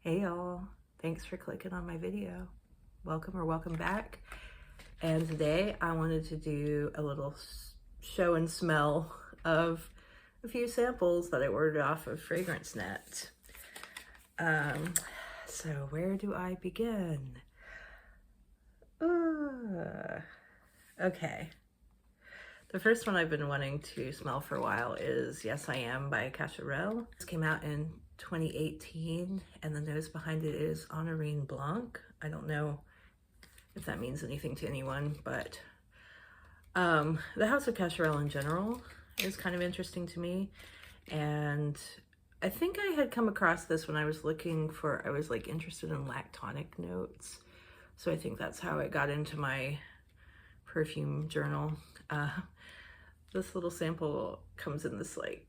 Hey y'all, thanks for clicking on my video. Welcome or welcome back. And today I wanted to do a little show and smell of a few samples that I ordered off of Fragrance Net. So where do I begin? Okay. The first one I've been wanting to smell for a while is Yes I Am by Cacharel. This came out in 2018, and the nose behind it is Honorine Blanc. I don't know if that means anything to anyone, but the House of Cacharel in general is kind of interesting to me. And I think I had come across this when I was looking for, I was like interested in lactonic notes. So I think that's how it got into my perfume journal. This little sample comes in this like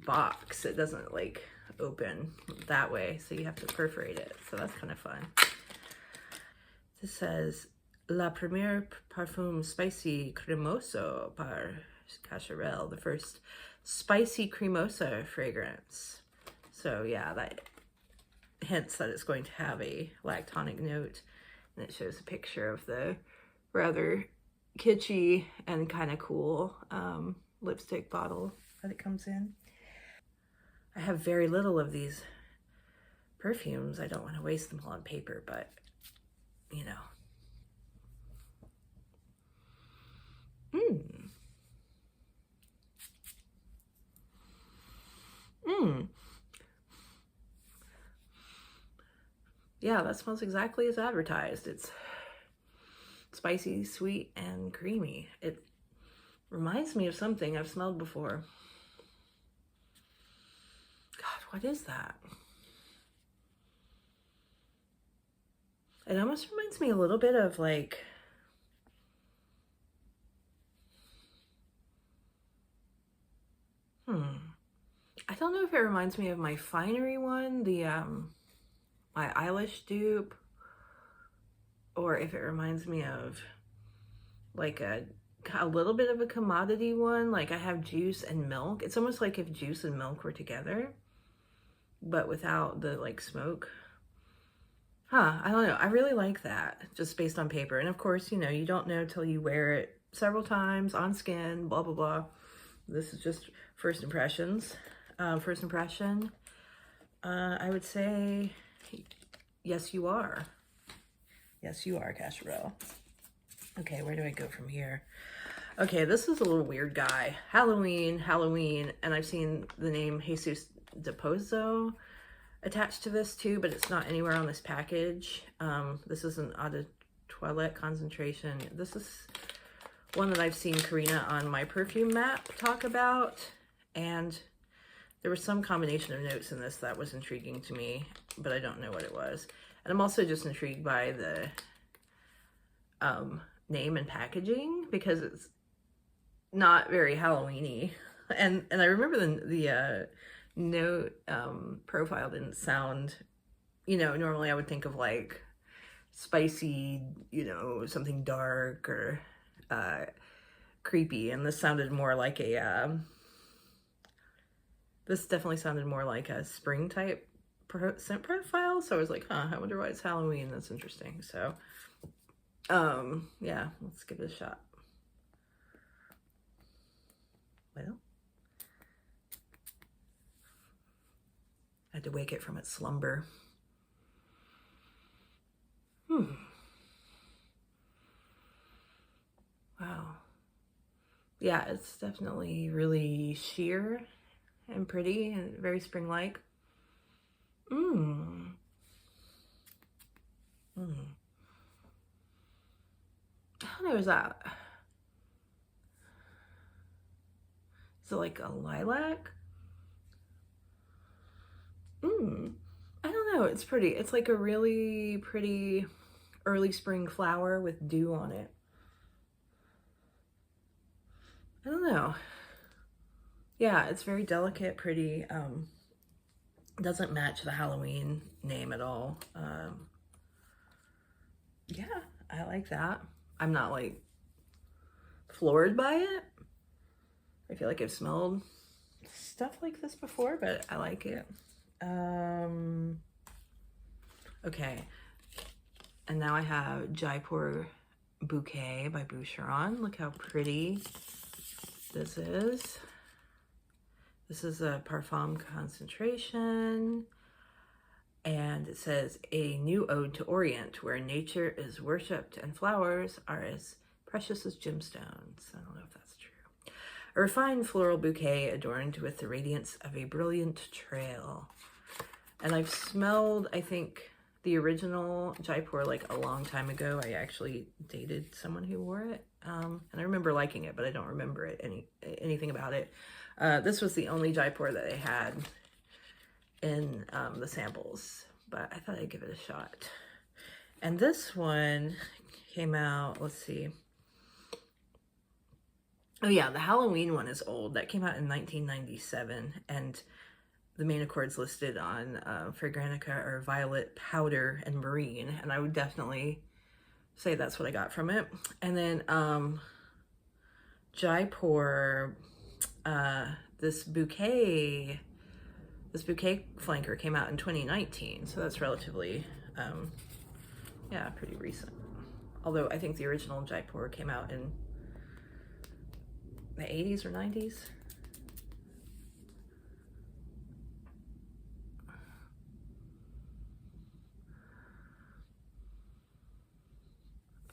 box. It doesn't like open that way, so you have to perforate it. So that's kind of fun. This says La Première Parfum Spicy Cremoso par Cacharel, the first spicy cremosa fragrance. So yeah, that hints that it's going to have a lactonic note, and it shows a picture of the rather kitschy and kind of cool lipstick bottle that it comes in. I have very little of these perfumes. I don't want to waste them all on paper, but you know. Yeah, that smells exactly as advertised. It's spicy, sweet, and creamy. It reminds me of something I've smelled before. God, what is that? It almost reminds me a little bit of like, I don't know if it reminds me of my Finery one, the my eyelash dupe, or if it reminds me of like a little bit of a commodity one. Like I have Juice and Milk. It's almost like if Juice and Milk were together, but without the like smoke. I don't know. I really like that, just based on paper. And of course, you know, you don't know till you wear it several times on skin, blah, blah, blah. This is just first impressions. First impression, I would say, yes, you are. Yes, you are, Cacharel. Okay, where do I go from here? Okay, this is a little weird guy. Halloween, and I've seen the name Jesus de Pozo attached to this too, but it's not anywhere on this package. This is an eau de toilette concentration. This is one that I've seen Karina on my perfume map talk about, and there was some combination of notes in this that was intriguing to me, but I don't know what it was. And I'm also just intrigued by the name and packaging, because it's not very Halloween-y. And I remember the note profile didn't sound, you know, normally I would think of like spicy, you know, something dark or creepy, and this sounded more like a this definitely sounded more like a spring type scent profile. So I was like, I wonder why it's Halloween. That's interesting. So yeah, let's give it a shot. Well, I had to wake it from its slumber. Wow. Yeah, it's definitely really sheer and pretty and very spring-like. How was that? Is it like a lilac? I don't know. It's pretty. It's like a really pretty early spring flower with dew on it. I don't know. Yeah, it's very delicate, pretty. Doesn't match the Halloween name at all. Yeah, I like that. I'm not like floored by it. I feel like I've smelled stuff like this before, but I like it. Okay, and now I have Jaipur Bouquet by Boucheron. Look how pretty this is. This is a Parfum concentration. And it says, a new ode to Orient, where nature is worshipped and flowers are as precious as gemstones. I don't know if that's true. A refined floral bouquet adorned with the radiance of a brilliant trail. And I've smelled, I think, the original Jaipur like a long time ago. I actually dated someone who wore it. And I remember liking it, but I don't remember anything about it. This was the only Jaipur that they had in the samples, but I thought I'd give it a shot. And this one came out, let's see. Oh yeah, the Halloween one is old. That came out in 1997, and the main accords listed on Fragrantica are violet, powder, and marine, and I would definitely say that's what I got from it. And then Jaipur, this bouquet flanker came out in 2019, so that's relatively, yeah, pretty recent. Although I think the original Jaipur came out in the 80s or 90s.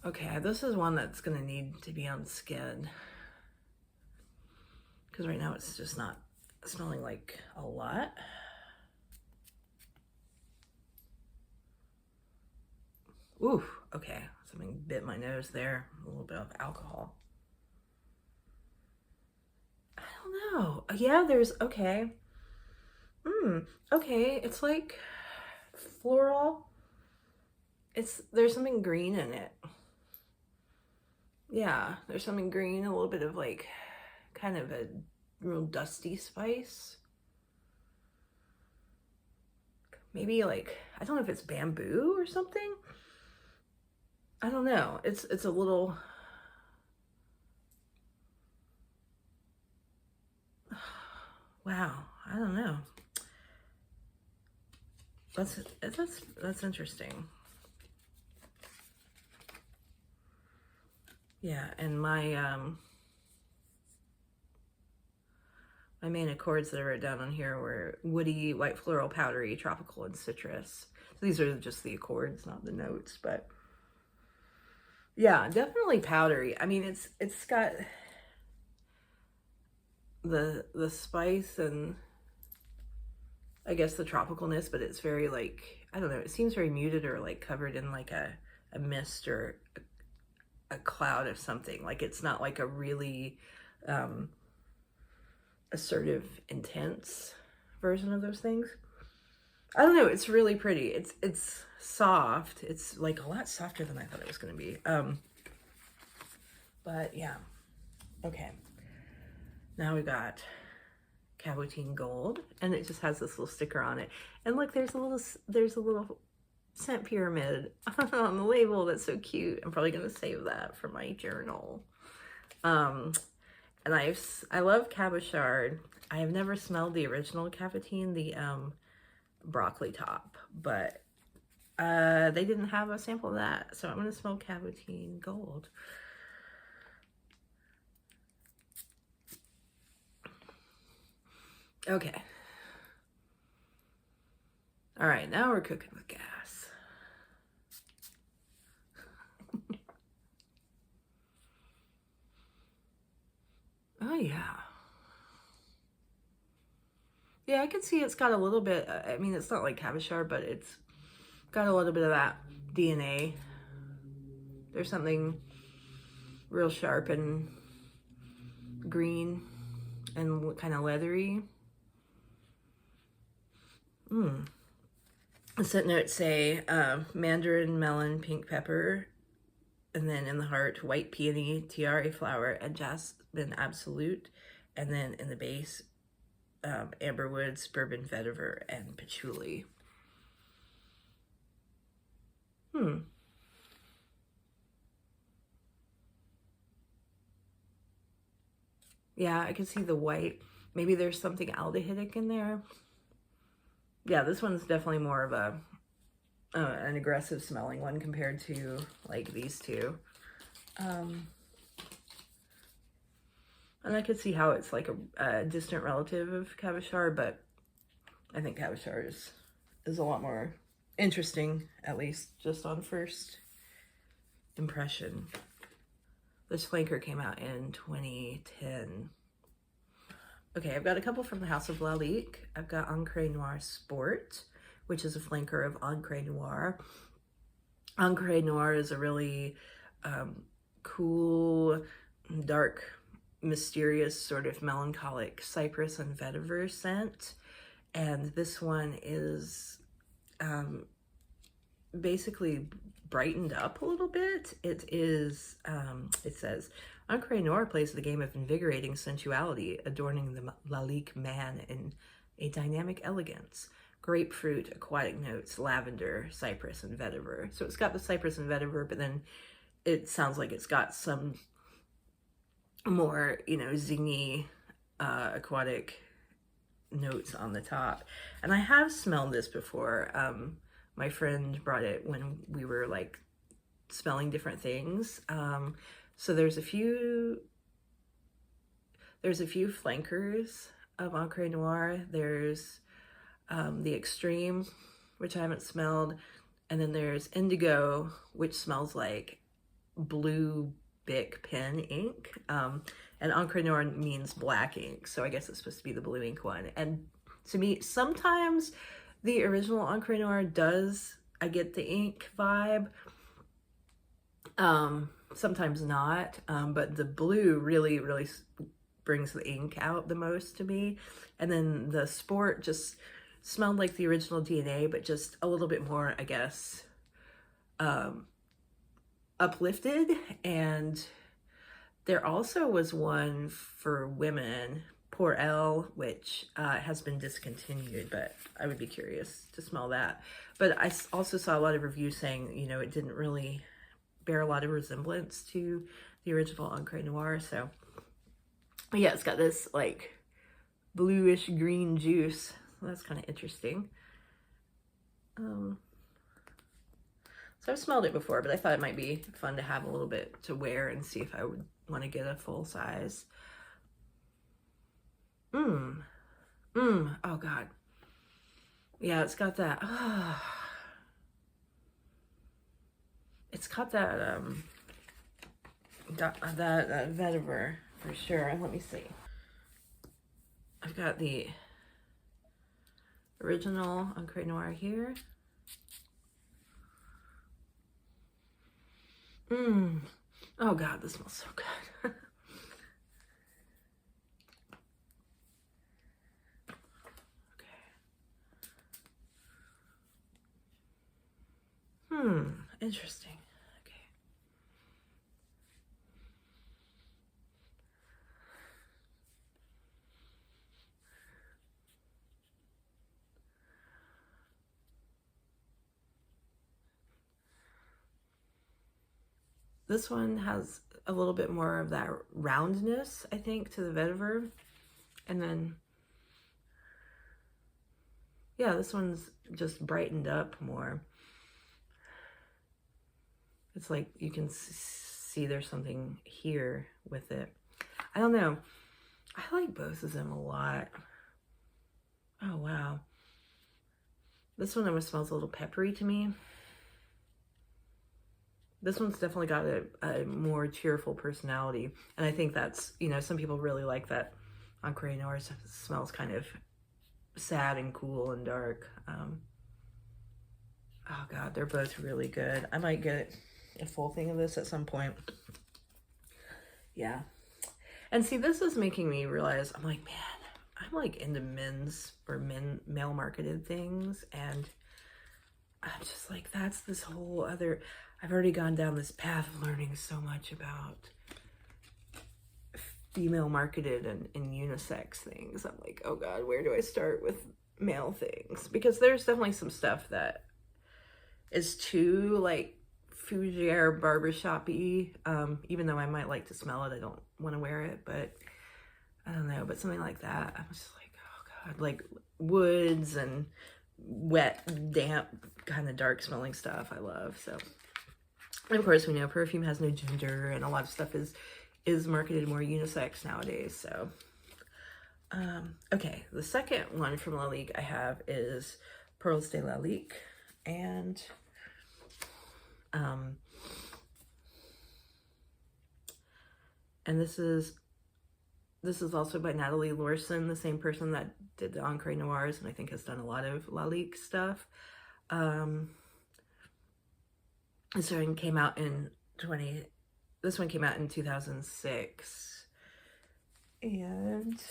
Okay, this is one that's gonna need to be on skin, because right now it's just not smelling like a lot. Ooh, okay, something bit my nose there. A little bit of alcohol. I don't know. Yeah, there's, okay. Okay, it's like floral. There's something green in it. Yeah, there's something green, a little bit of like, kind of a real dusty spice. Maybe like, I don't know if it's bamboo or something. I don't know. It's a little, wow, I don't know. That's interesting. Yeah, and my my main accords that I wrote down on here were woody, white floral, powdery, tropical, and citrus. So these are just the accords, not the notes, but yeah, definitely powdery. I mean, it's got the spice and I guess the tropicalness, but it's very like, I don't know, it seems very muted or like covered in like a mist or a cloud of something. Like it's not like a really assertive, intense version of those things. I don't know, it's really pretty. It's soft. It's like a lot softer than I thought it was going to be. But yeah. Okay. Now we got Cabotine Gold, and it just has this little sticker on it. And look, there's a little scent pyramid on the label. That's so cute. I'm probably going to save that for my journal. And I love Cabochard. I have never smelled the original Cabotine, the broccoli top, but they didn't have a sample of that, so I'm going to smell Cabotine Gold. Okay. All right, now we're cooking with gas. Oh yeah. Yeah, I can see it's got a little bit, I mean, it's not like Cabochard, but it's got a little bit of that DNA. There's something real sharp and green and kind of leathery. The scent notes say mandarin, melon, pink pepper, and then in the heart, white peony, tiare flower, and jasmine absolute. And then in the base, amberwood, bourbon vetiver, and patchouli. Yeah, I can see the white. Maybe there's something aldehydic in there. Yeah, this one's definitely more of a an aggressive smelling one compared to like these two. And I could see how it's like a distant relative of Cacharel, but I think Cacharel is a lot more interesting, at least just on first impression. This flanker came out in 2010. Okay, I've got a couple from the House of Lalique. I've got Encre Noir Sport, which is a flanker of Encre Noir. Encre Noir is a really cool, dark, mysterious, sort of melancholic cypress and vetiver scent. And this one is basically brightened up a little bit. It is, it says, Encre Noir plays the game of invigorating sensuality, adorning the Lalique man in a dynamic elegance. Grapefruit, aquatic notes, lavender, cypress, and vetiver. So it's got the cypress and vetiver, but then it sounds like it's got some more, you know, zingy, aquatic notes on the top. And I have smelled this before. My friend brought it when we were like smelling different things. So there's a few flankers of Encre Noir. There's the Extreme, which I haven't smelled, and then there's Indigo, which smells like blue Bic pen ink. And Encre Noir means black ink, so I guess it's supposed to be the blue ink one. And to me, sometimes the original Encre Noir does, I get the ink vibe. Sometimes not, but the blue really, really brings the ink out the most to me. And then the Sport just smelled like the original DNA, but just a little bit more, I guess, uplifted. And there also was one for women, Pour Elle, which has been discontinued, but I would be curious to smell that. But I also saw a lot of reviews saying, you know, it didn't really bear a lot of resemblance to the original Encre Noir. So yeah, it's got this like bluish green juice. Well, that's kind of interesting. So I've smelled it before, but I thought it might be fun to have a little bit to wear and see if I would want to get a full size. Oh God. Yeah, it's got that. It's got that that vetiver for sure. Let me see. I've got the original Encre Noir here. Oh God, this smells so good. Okay. Interesting. Okay. This one has a little bit more of that roundness, I think, to the vetiver. And then, yeah, this one's just brightened up more. It's like you can see there's something here with it. I don't know. I like both of them a lot. Oh, wow. This one almost smells a little peppery to me. This one's definitely got a more cheerful personality. And I think that's, you know, some people really like that Encre Noir smells kind of sad and cool and dark. Oh God, they're both really good. I might get a full thing of this at some point. Yeah. And see, this is making me realize, I'm like, man, I'm like into men's or male marketed things. And I'm just like, that's this whole other, I've already gone down this path of learning so much about female marketed and unisex things. I'm like, oh God, where do I start with male things? Because there's definitely some stuff that is too like fougere barbershop-y. Even though I might like to smell it, I don't want to wear it, but I don't know, but something like that, I'm just like, oh God, like woods and wet, damp, kind of dark smelling stuff I love. So, and of course, we know perfume has no gender, and a lot of stuff is marketed more unisex nowadays. So, okay, the second one from Lalique I have is Pearls de Lalique, and this is also by Natalie Lorson, the same person that did the Encre Noirs, and I think has done a lot of Lalique stuff. This one came out in 2006, and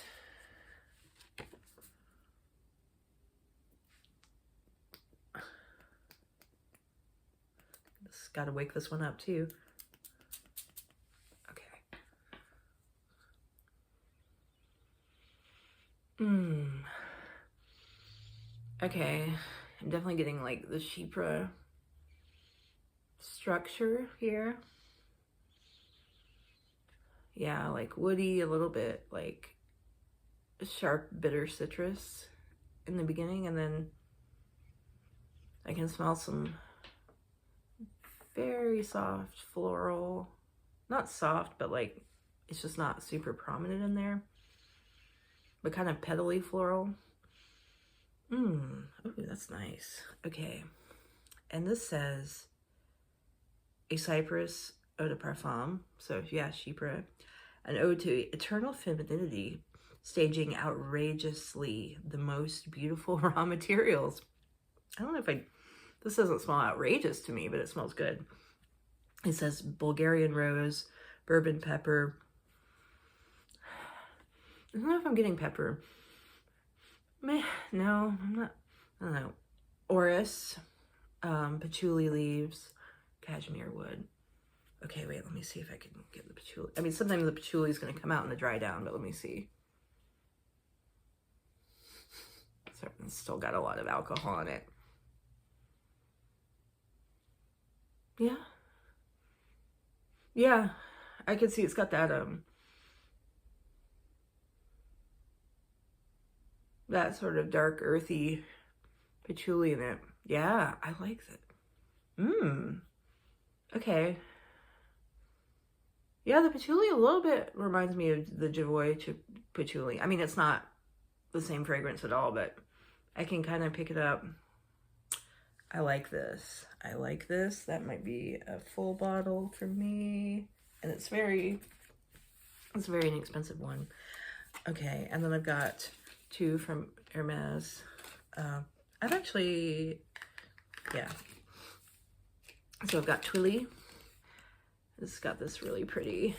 just gotta wake this one up too. Okay, I'm definitely getting like the Chypre structure here. Yeah, like woody, a little bit like sharp, bitter citrus in the beginning, and then I can smell some very soft floral. Not soft, but like it's just not super prominent in there, but kind of petally floral. Ooh, that's nice. Okay, and this says a cypress eau de parfum. So yeah, Chypre, an ode to eternal femininity, staging outrageously the most beautiful raw materials. I don't know if this doesn't smell outrageous to me, but it smells good. It says Bulgarian rose, bourbon pepper. I don't know if I'm getting pepper. No, I'm not. I don't know. Orris, patchouli leaves, cashmere wood. Okay, wait, let me see if I can get the patchouli. I mean, sometimes the patchouli is going to come out in the dry down, but let me see. So it's still got a lot of alcohol in it. Yeah. Yeah, I can see it's got that, that sort of dark, earthy patchouli in it. Yeah, I like it. Okay. Yeah, the patchouli a little bit reminds me of the Javoy patchouli. I mean, it's not the same fragrance at all, but I can kind of pick it up. I like this. I like this. That might be a full bottle for me. And it's a very inexpensive one. Okay, and then I've got two from Hermes. I've actually, yeah. So I've got Twilly. It's got this really pretty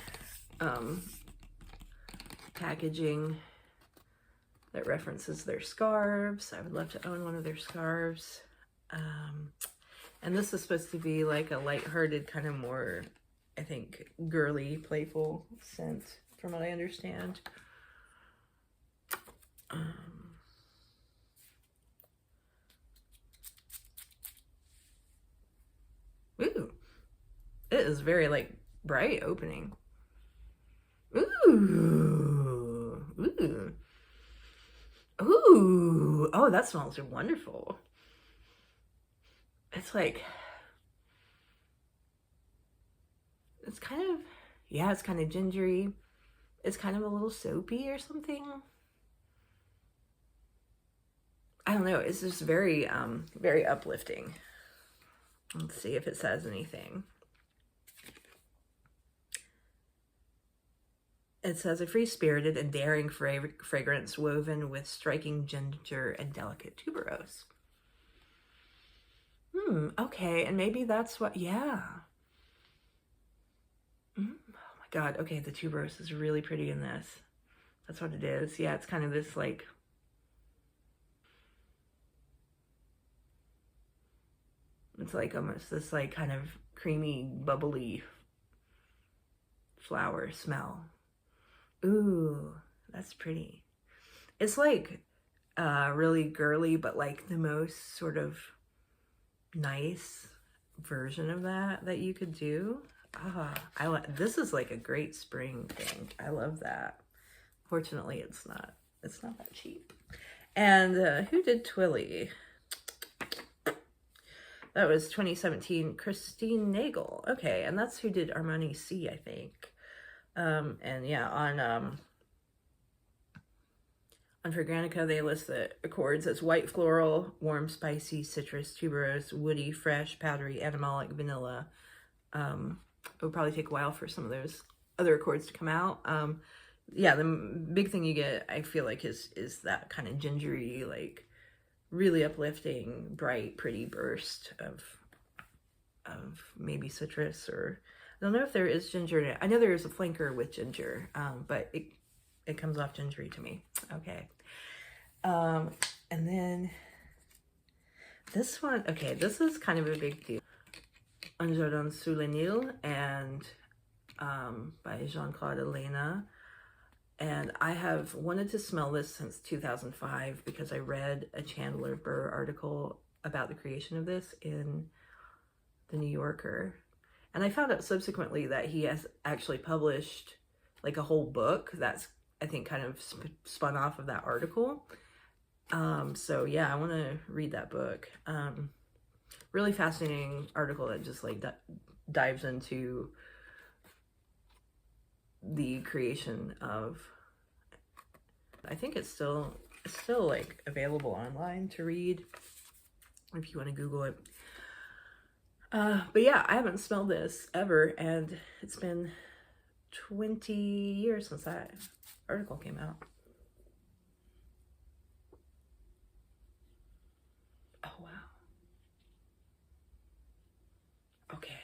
packaging that references their scarves. I would love to own one of their scarves. And this is supposed to be like a lighthearted, kind of more, I think, girly, playful scent, from what I understand. Ooh, it is very like bright opening. Ooh, ooh, ooh. Oh, that smells wonderful. It's like, it's kind of, yeah, it's kind of gingery. It's kind of a little soapy or something. I don't know. It's just very, very uplifting. Let's see if it says anything. It says a free-spirited and daring fragrance woven with striking ginger and delicate tuberose. Okay, and maybe that's what, yeah. Oh my God, okay, the tuberose is really pretty in this. That's what it is. Yeah, it's kind of this like, it's like almost this like kind of creamy, bubbly flower smell. Ooh, that's pretty. It's like really girly, but like the most sort of nice version of that you could do. This is like a great spring thing. I love that. Fortunately, it's not that cheap. And who did Twilly? That was 2017, Christine Nagel. Okay, and that's who did Armani C, I think. And yeah, on Fragrantica, they list the accords as white floral, warm, spicy, citrus, tuberose, woody, fresh, powdery, animalic, vanilla. It would probably take a while for some of those other accords to come out. Yeah, the big thing you get, I feel like, is that kind of gingery, like really uplifting, bright, pretty burst of maybe citrus, or I don't know if there is ginger in it. I know there is a flanker with ginger, but it comes off gingery to me. Okay. And then this one, okay, this is kind of a big deal. Un Jardin sous le Nil, and by Jean-Claude Elena. And I have wanted to smell this since 2005 because I read a Chandler Burr article about the creation of this in the New Yorker. And I found out subsequently that he has actually published like a whole book that's, I think, kind of spun off of that article. So yeah, I want to read that book. Really fascinating article that just like dives into the creation of, I think it's still like available online to read if you want to Google it. But yeah, I haven't smelled this ever, and it's been 20 years since that article came out. Oh wow. Okay.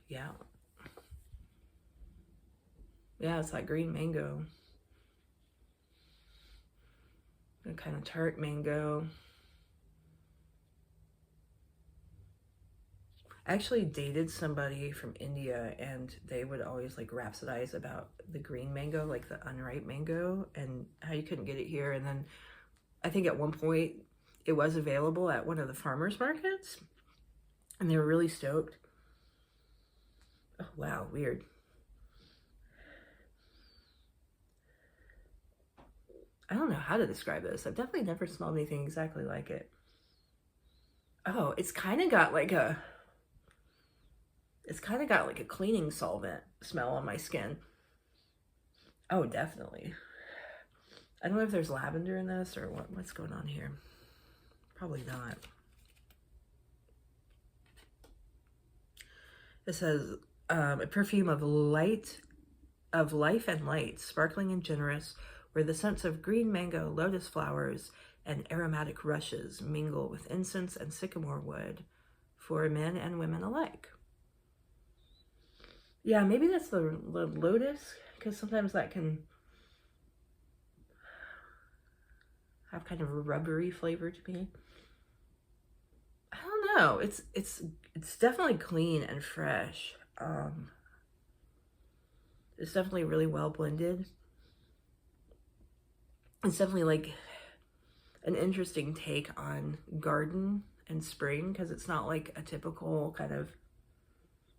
Yeah. Yeah, it's like green mango. A kind of tart mango. I actually dated somebody from India, and they would always like rhapsodize about the green mango, like the unripe mango, and how you couldn't get it here. And then I think at one point it was available at one of the farmers markets, and they were really stoked. Oh wow, weird. I don't know how to describe this. I've definitely never smelled anything exactly like it. Oh, it's kind of got like a cleaning solvent smell on my skin. Oh, definitely. I don't know if there's lavender in this or what's going on here. Probably not. It says a perfume of life and light, sparkling and generous, where the scents of green mango, lotus flowers, and aromatic rushes mingle with incense and sycamore wood for men and women alike. Yeah, maybe that's the lotus, because sometimes that can have kind of a rubbery flavor to me. I don't know. It's definitely clean and fresh. It's definitely really well blended. It's definitely like an interesting take on garden and spring, because it's not like a typical kind of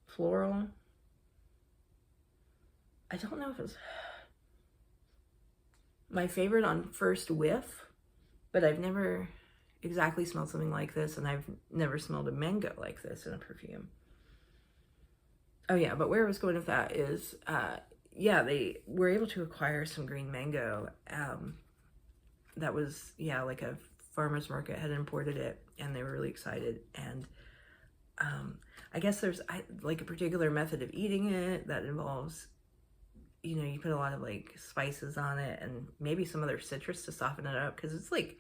floral. I don't know if it's my favorite on first whiff, but I've never exactly smelled something like this, and I've never smelled a mango like this in a perfume. Oh yeah, but where I was going with that is, yeah, they were able to acquire some green mango. That was, yeah, like a farmer's market had imported it, and they were really excited. And I guess there's like a particular method of eating it that involves, you know, you put a lot of like spices on it and maybe some other citrus to soften it up, because it's like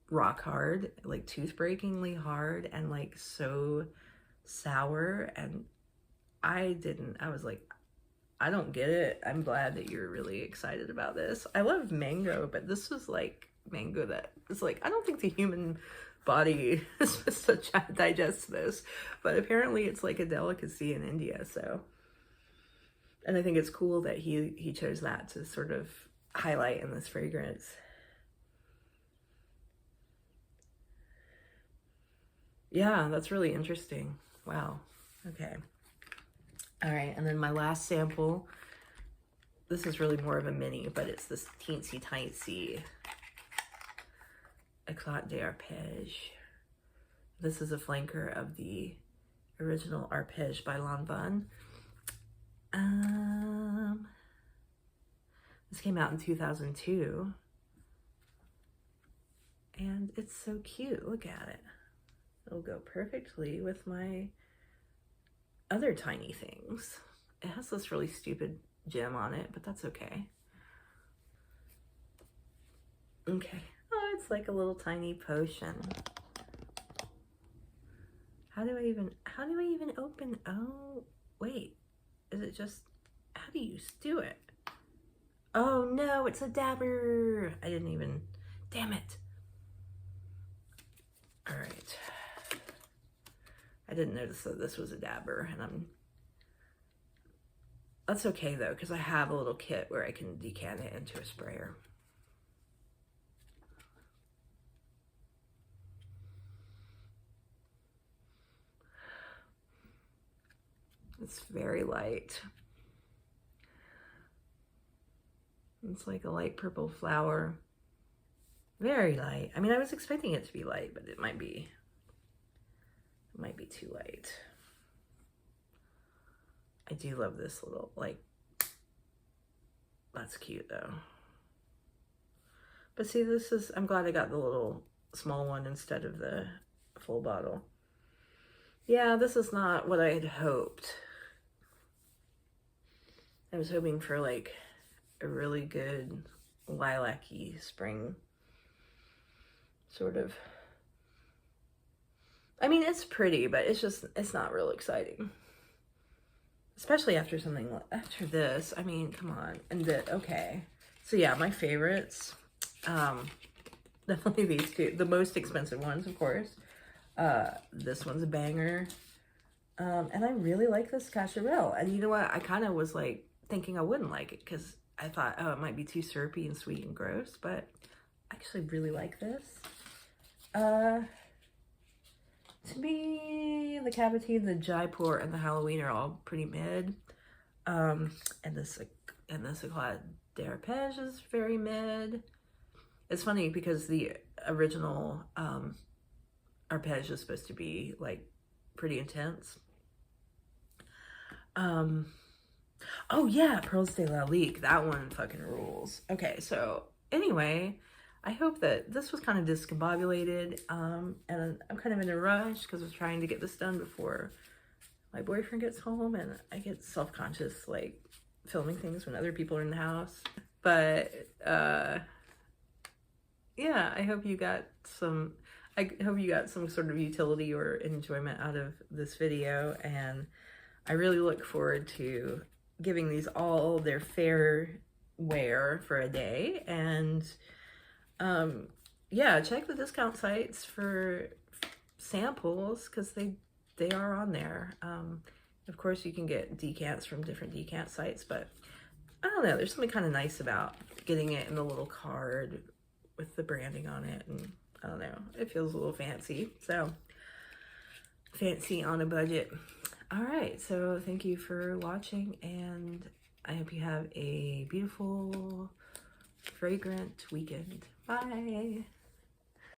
rock hard, like tooth-breakingly hard, and like so sour. And I was like, I don't get it. I'm glad that you're really excited about this. I love mango, but this was like mango that is like, I don't think the human body is supposed to digest this, but apparently it's like a delicacy in India. So, and I think it's cool that he chose that to sort of highlight in this fragrance. Yeah, that's really interesting. Wow. Okay. All right, and then my last sample, this is really more of a mini, but it's this teensy tiny Eclat d'Arpège. This is a flanker of the original Arpège by Lanvin. This came out in 2002. And it's so cute. Look at it. It'll go perfectly with my other tiny things. It has this really stupid gem on it, but that's okay. Okay. Oh, it's like a little tiny potion. How do I even open? Oh, wait. Is it just, how do you do it? Oh no, it's a dabber. I didn't even, damn it. All right. I didn't notice that this was a dabber, and that's okay though, because I have a little kit where I can decant it into a sprayer. It's very light. It's like a light purple flower. Very light. I mean, I was expecting it to be light, but it might be too light. I do love this little, like, that's cute though. But see, this is, I'm glad I got the little small one instead of the full bottle. Yeah, this is not what I had hoped. I was hoping for like a really good lilac-y spring sort of. I mean, it's pretty, but it's not real exciting. Especially after something like, after this. I mean, come on. And okay. So yeah, my favorites, definitely these two. The most expensive ones, of course. This one's a banger. And I really like this Cacharel. And you know what? I kind of was like thinking I wouldn't like it because I thought, oh, it might be too syrupy and sweet and gross, but I actually really like this. To me, the Cavitine, the Jaipur, and the Halloween are all pretty mid. And this Eclat d'Arpège is very mid. It's funny because the original Arpège is supposed to be like pretty intense. Oh yeah, Pearls de Lalique. That one fucking rules. Okay, so anyway, I hope that this was kind of discombobulated. And I'm kind of in a rush because I was trying to get this done before my boyfriend gets home, and I get self-conscious like filming things when other people are in the house. But yeah, I hope you got some sort of utility or enjoyment out of this video, and I really look forward to giving these all their fair wear for a day. And yeah, check the discount sites for samples because they are on there. Of course, you can get decants from different decant sites, but I don't know, there's something kind of nice about getting it in the little card with the branding on it, and I don't know, it feels a little fancy. So fancy on a budget. All right, so thank you for watching, and I hope you have a beautiful, fragrant weekend. Bye.